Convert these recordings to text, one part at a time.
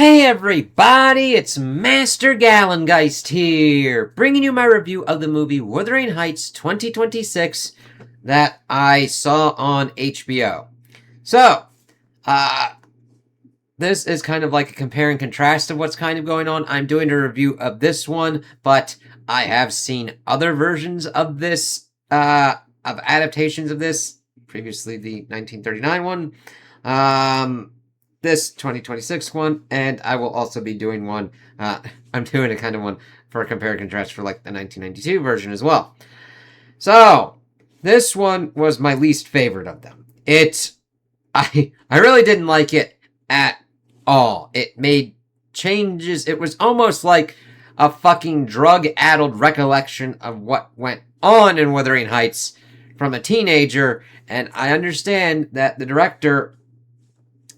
Hey everybody, it's Master Gallengeist here, bringing you my review of the movie Wuthering Heights 2026 that I saw on HBO. So, uh, this is kind of like a compare and contrast of what's kind of going on. I'm doing a review of this one, but I have seen other versions of this, of adaptations of this, previously the 1939 one, this 2026 one, and I will also be doing one, I'm doing a kind of one for a compare and contrast for like the 1992 version as well. So, this one was my least favorite of them. I really didn't like it at all. It made changes. It was almost like a fucking drug-addled recollection of what went on in Wuthering Heights from a teenager, and I understand that the director,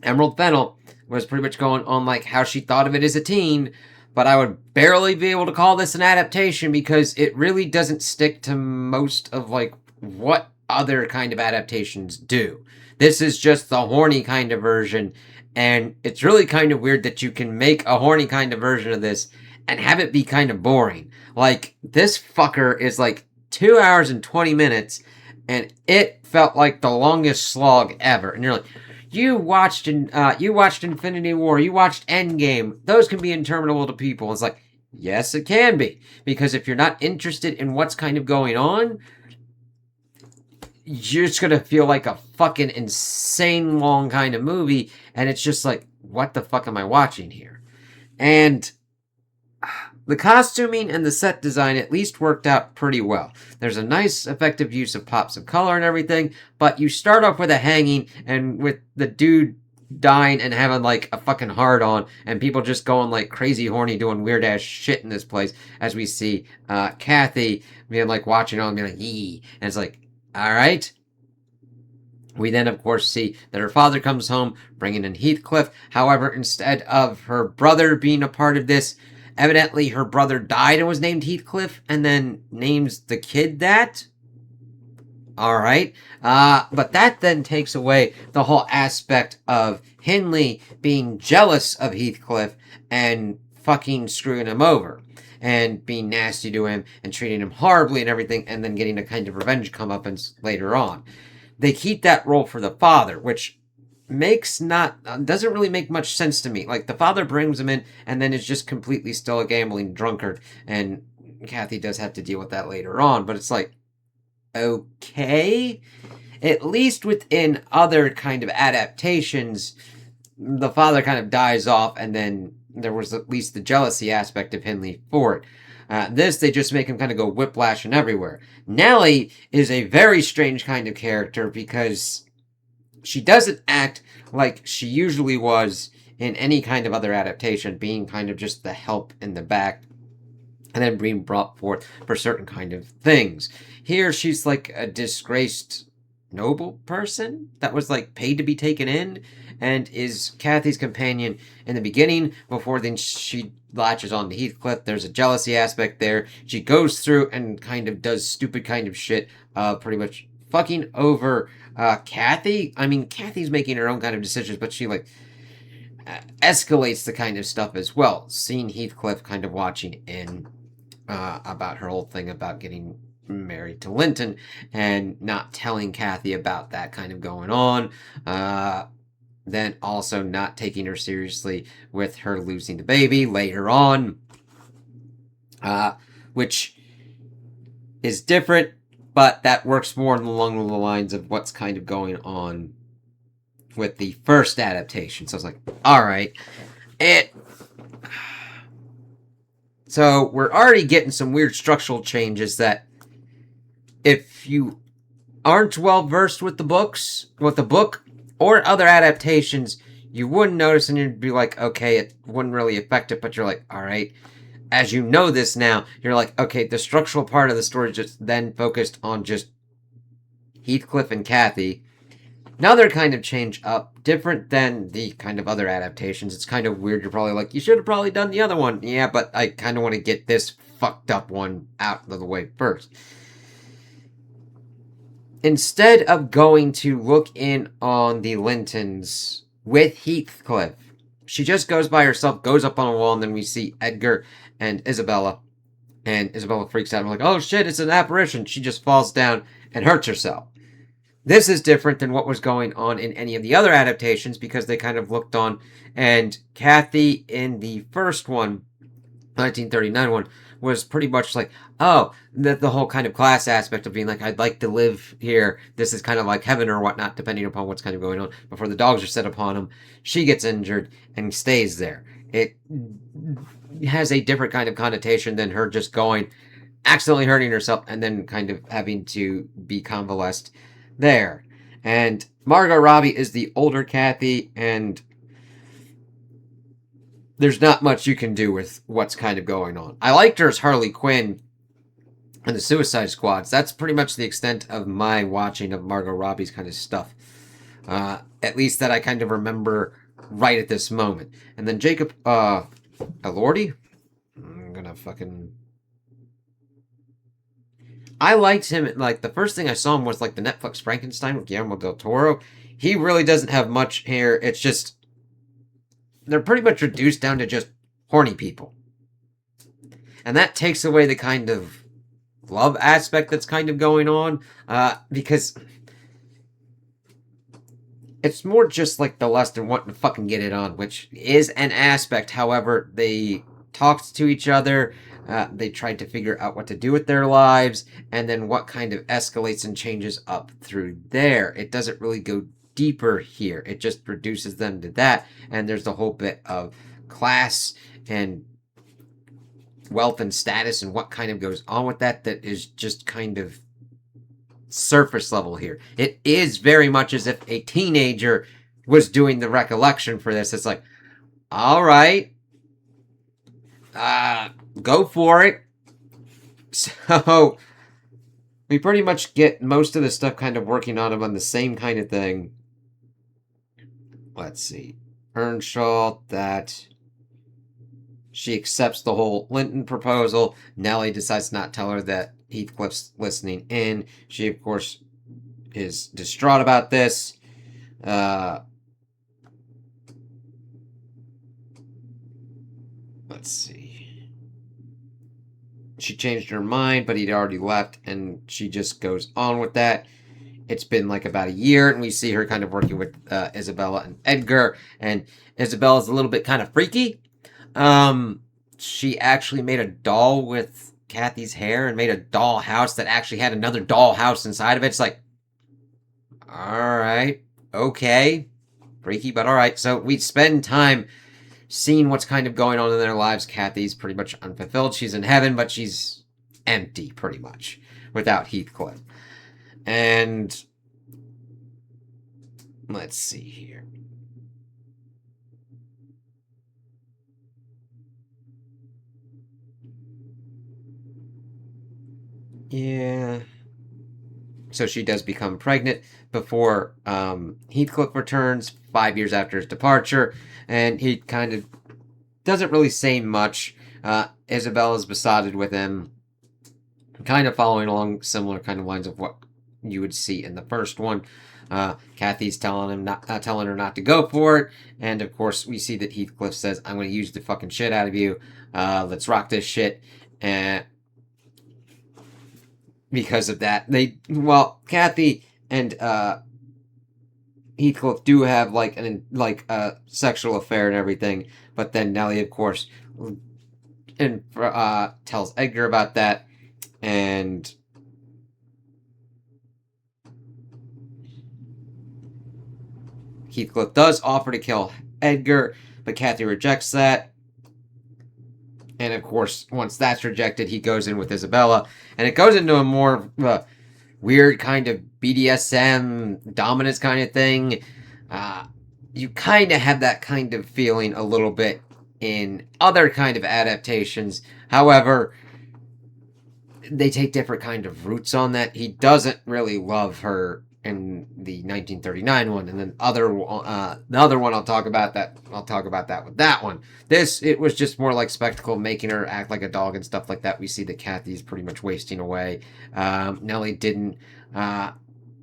Emerald Fennell, was pretty much going on like how she thought of it as a teen, but I would barely be able to call this an adaptation because it really doesn't stick to most of like what other kind of adaptations do. This is just the horny kind of version, and it's really kind of weird that you can make a horny kind of version of this and have it be kind of boring. Like, this fucker is like 2 hours and 20 minutes, and it felt like the longest slog ever. And you're like, you watched Infinity War, you watched Endgame. Those can be interminable to people. It's like, yes, it can be. Because if you're not interested in what's kind of going on, you're just gonna feel like a fucking insane long kind of movie, and it's just like, what the fuck am I watching here? And the costuming and the set design at least worked out pretty well. There's a nice, effective use of pops of color and everything, but you start off with a hanging, and with the dude dying and having like a fucking hard on, and people just going like crazy horny doing weird ass shit in this place, as we see Kathy being like watching on and being like, yee, and it's like, alright. We then, of course, see that her father comes home, bringing in Heathcliff. However, instead of her brother being a part of this, evidently her brother died and was named Heathcliff, and then names the kid that. Alright. But that then takes away the whole aspect of Hindley being jealous of Heathcliff and fucking screwing him over, and being nasty to him and treating him horribly and everything, and then getting a kind of revenge comeuppance later on. They keep that role for the father, which doesn't really make much sense to me. Like, the father brings him in and then is just completely still a gambling drunkard, and Kathy does have to deal with that later on, but it's like, okay. At least within other kind of adaptations, the father kind of dies off, and then there was at least the jealousy aspect of Hindley for it. This, they just make him kind of go whiplashing everywhere. Nellie is a very strange kind of character because she doesn't act like she usually was in any kind of other adaptation, being kind of just the help in the back and then being brought forth for certain kind of things. Here, she's like a disgraced noble person that was like paid to be taken in, and is Kathy's companion in the beginning before then she latches on to Heathcliff. There's a jealousy aspect there. She goes through and kind of does stupid kind of shit, pretty much fucking over Kathy. I mean, Kathy's making her own kind of decisions, but she like escalates the kind of stuff as well. Seeing Heathcliff kind of watching in about her whole thing about getting married to Linton and not telling Kathy about that kind of going on. Then also not taking her seriously with her losing the baby later on, which is different, but that works more along the lines of what's kind of going on with the first adaptation. So I was like, alright. So we're already getting some weird structural changes that, if you aren't well versed with the book or other adaptations, you wouldn't notice, and you'd be like, okay, it wouldn't really affect it, but you're like, alright. As you know this now, you're like, okay, the structural part of the story just then focused on just Heathcliff and Kathy. Now they're kind of changed up, different than the kind of other adaptations. It's kind of weird. You're probably like, you should have probably done the other one. Yeah, but I kind of want to get this fucked up one out of the way first. Instead of going to look in on the Lintons with Heathcliff, She just goes by herself, goes up on a wall, and then we see Edgar and Isabella. And Isabella freaks out. I'm like, oh shit, it's an apparition. She just falls down and hurts herself. This is different than what was going on in any of the other adaptations because they kind of looked on. And Kathy in the first one, 1939 one, was pretty much like, oh, the whole kind of class aspect of being like, I'd like to live here. This is kind of like heaven or whatnot, depending upon what's kind of going on. Before the dogs are set upon him, she gets injured and stays there. It has a different kind of connotation than her just going, accidentally hurting herself, and then kind of having to be convalesced there. And Margot Robbie is the older Kathy, and there's not much you can do with what's kind of going on. I liked her as Harley Quinn in the Suicide Squads. That's pretty much the extent of my watching of Margot Robbie's kind of stuff. At least that I kind of remember right at this moment. And then Jacob Elordi? I'm gonna fucking... I liked him, like, the first thing I saw him was, like, the Netflix Frankenstein with Guillermo del Toro. He really doesn't have much hair. It's just... they're pretty much reduced down to just horny people. And that takes away the kind of love aspect that's kind of going on, because it's more just like the lust and wanting to fucking get it on, which is an aspect. However, they talked to each other, they tried to figure out what to do with their lives, and then what kind of escalates and changes up through there. It doesn't really go deeper here. It just reduces them to that, and there's the whole bit of class and wealth and status and what kind of goes on with that is just kind of surface level here. It is very much as if a teenager was doing the recollection for this. It's like, all right, go for it. So we pretty much get most of the stuff kind of working on him on the same kind of thing. Let's see. Earnshaw, that she accepts the whole Linton proposal. Nellie decides not to tell her that Heathcliff's listening in. She, of course, is distraught about this. Let's see. She changed her mind, but he'd already left, and she just goes on with that. It's been like about a year, and we see her kind of working with Isabella and Edgar, and Isabella's a little bit kind of freaky. She actually made a doll with Kathy's hair and made a doll house that actually had another doll house inside of it. It's like, alright, okay, freaky, but alright. So we spend time seeing what's kind of going on in their lives. Kathy's pretty much unfulfilled. She's in heaven, but she's empty, pretty much, without Heathcliff. And let's see here. Yeah. So she does become pregnant before Heathcliff returns 5 years after his departure, and he kind of doesn't really say much. Isabella's besotted with him, kind of following along similar kind of lines of what you would see in the first one. Kathy's telling her not to go for it, and of course we see that Heathcliff says, "I'm going to use the fucking shit out of you. Let's rock this shit." And because of that, Kathy and Heathcliff do have like a sexual affair and everything, but then Nellie, of course, tells Edgar about that, and Heathcliff does offer to kill Edgar, but Kathy rejects that. And of course, once that's rejected, he goes in with Isabella, and it goes into a more weird kind of BDSM dominance kind of thing. You kind of have that kind of feeling a little bit in other kind of adaptations. However, they take different kind of routes on that. He doesn't really love her in the 1939 one, and then the other one I'll talk about that with that one. It was just more like spectacle, making her act like a dog and stuff like that. We see that Kathy's pretty much wasting away. Nellie didn't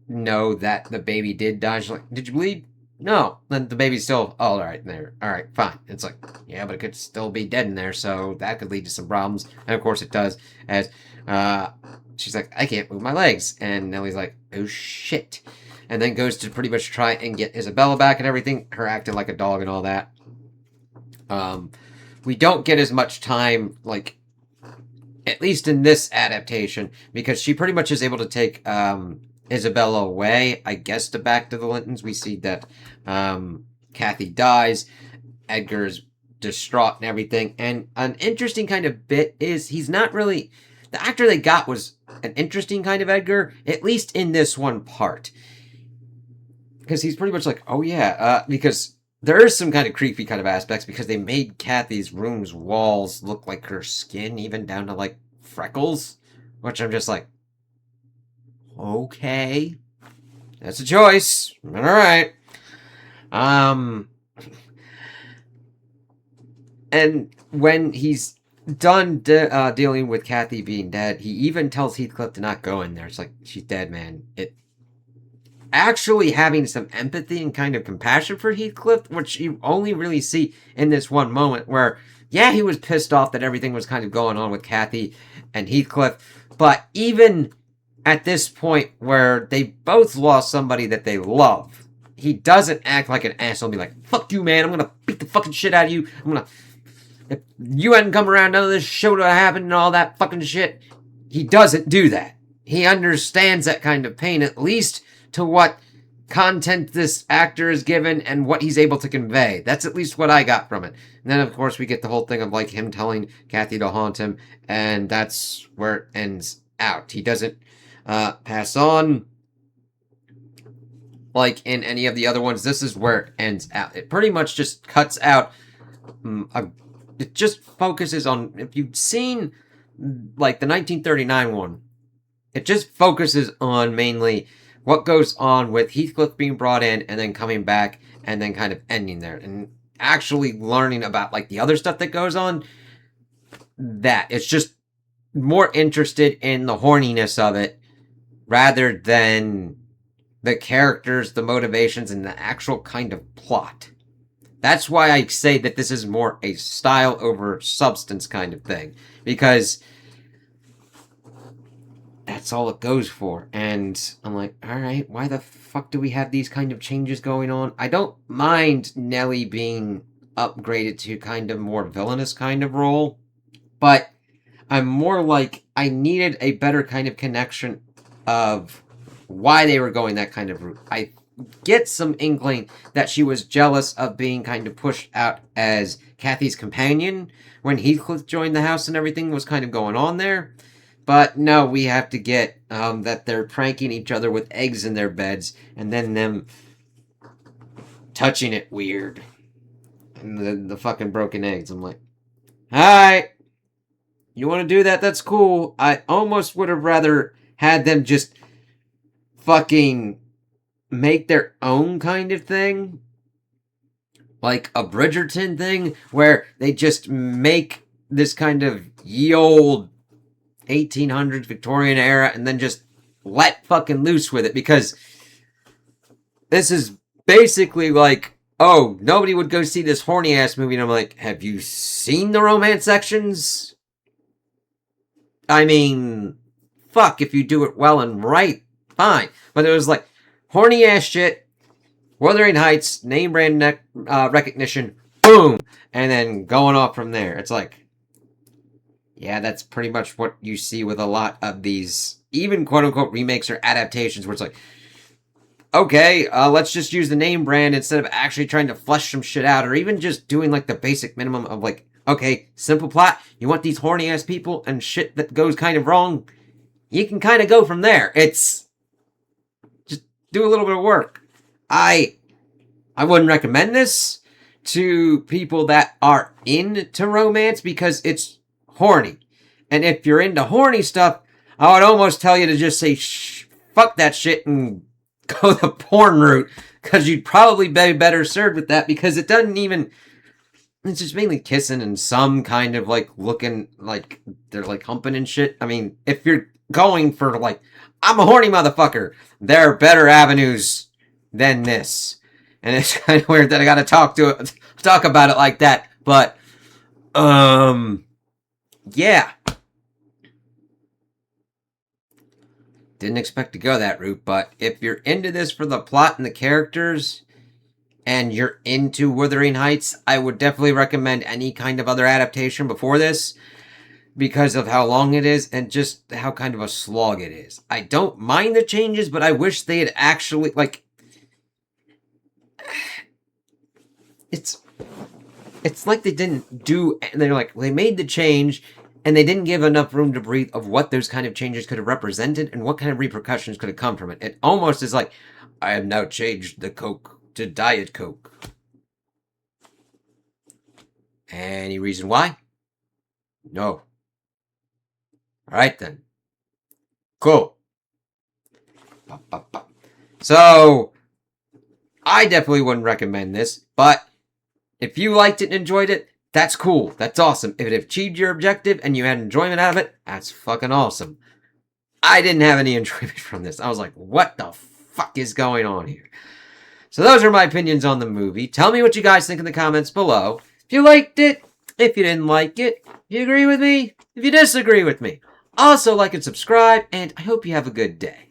know that the baby did die. She's like, "Did you bleed?" No, then the baby's still all right in there. All right, fine. It's like, yeah, but it could still be dead in there, so that could lead to some problems. And of course it does. As uh, she's like, I can't move my legs, and Nellie's like, oh shit, and then goes to pretty much try and get Isabella back and everything. Her acting like a dog and all that. Um, we don't get as much time, like at least in this adaptation, because she pretty much is able to take Isabella away, I guess, to back to the Lintons. We see that Kathy dies, Edgar's distraught and everything. And an interesting kind of bit is he's not really. The actor they got was an interesting kind of Edgar, at least in this one part. Because he's pretty much like, oh yeah, because there is some kind of creepy kind of aspects because they made Kathy's room's walls look like her skin, even down to like freckles, which I'm just like, okay, that's a choice. All right. And when he's done dealing with Kathy being dead, he even tells Heathcliff to not go in there. It's like, she's dead, man. It actually having some empathy and kind of compassion for Heathcliff, which you only really see in this one moment where, yeah, he was pissed off that everything was kind of going on with Kathy and Heathcliff, but even at this point where they both lost somebody that they love, he doesn't act like an asshole and be like, fuck you, man, I'm gonna beat the fucking shit out of you, if you hadn't come around, none of this shit would have happened and all that fucking shit. He doesn't do that. He understands that kind of pain, at least to what content this actor is given and what he's able to convey. That's at least what I got from it. And then, of course, we get the whole thing of, like, him telling Kathy to haunt him, and that's where it ends out. He doesn't pass on like in any of the other ones. This is where it ends out. It pretty much just cuts out it just focuses on, if you've seen like the 1939 one, it just focuses on mainly what goes on with Heathcliff being brought in and then coming back and then kind of ending there and actually learning about like the other stuff that goes on. That it's just more interested in the horniness of it rather than the characters, the motivations, and the actual kind of plot. That's why I say that this is more a style over substance kind of thing, because that's all it goes for. And I'm like, alright, why the fuck do we have these kind of changes going on? I don't mind Nellie being upgraded to kind of more villainous kind of role, but I'm more like, I needed a better kind of connection of why they were going that kind of route. I get some inkling that she was jealous of being kind of pushed out as Kathy's companion when Heathcliff joined the house and everything was kind of going on there. But no, we have to get that they're pranking each other with eggs in their beds and then them touching it weird. And the fucking broken eggs. I'm like, alright, you want to do that? That's cool. I almost would have rather had them just fucking make their own kind of thing, like a Bridgerton thing, where they just make this kind of ye old 1800s Victorian era and then just let fucking loose with it, because this is basically like, oh, nobody would go see this horny ass movie, and I'm like, have you seen the romance sections? I mean, fuck, if you do it well and right, fine. But it was like, horny ass shit, Wuthering Heights, name brand recognition, boom, and then going off from there. It's like, yeah, that's pretty much what you see with a lot of these, even quote unquote remakes or adaptations, where it's like, okay, let's just use the name brand instead of actually trying to flesh some shit out, or even just doing like the basic minimum of like, okay, simple plot, you want these horny ass people and shit that goes kind of wrong, you can kind of go from there. It's just do a little bit of work. I wouldn't recommend this to people that are into romance because it's horny. And if you're into horny stuff, I would almost tell you to just say, fuck that shit and go the porn route, because you'd probably be better served with that, because it doesn't even, it's just mainly kissing and some kind of like looking like they're like humping and shit. I mean, if you're going for like, I'm a horny motherfucker, there are better avenues than this. And it's kind of weird that I gotta talk about it like that. But, yeah. Didn't expect to go that route, but if you're into this for the plot and the characters, and you're into Wuthering Heights, I would definitely recommend any kind of other adaptation before this, because of how long it is and just how kind of a slog it is. I don't mind the changes, but I wish they had actually, like, it's like they didn't do, and they're like, they made the change, and they didn't give enough room to breathe of what those kind of changes could have represented and what kind of repercussions could have come from it. It almost is like, I have now changed the Coke to Diet Coke. Any reason why? No. Alright then. Cool. So, I definitely wouldn't recommend this, but if you liked it and enjoyed it, that's cool. That's awesome. If it achieved your objective and you had enjoyment out of it, that's fucking awesome. I didn't have any enjoyment from this. I was like, what the fuck is going on here? So those are my opinions on the movie. Tell me what you guys think in the comments below. If you liked it, if you didn't like it, if you agree with me, if you disagree with me. Also, like and subscribe, and I hope you have a good day.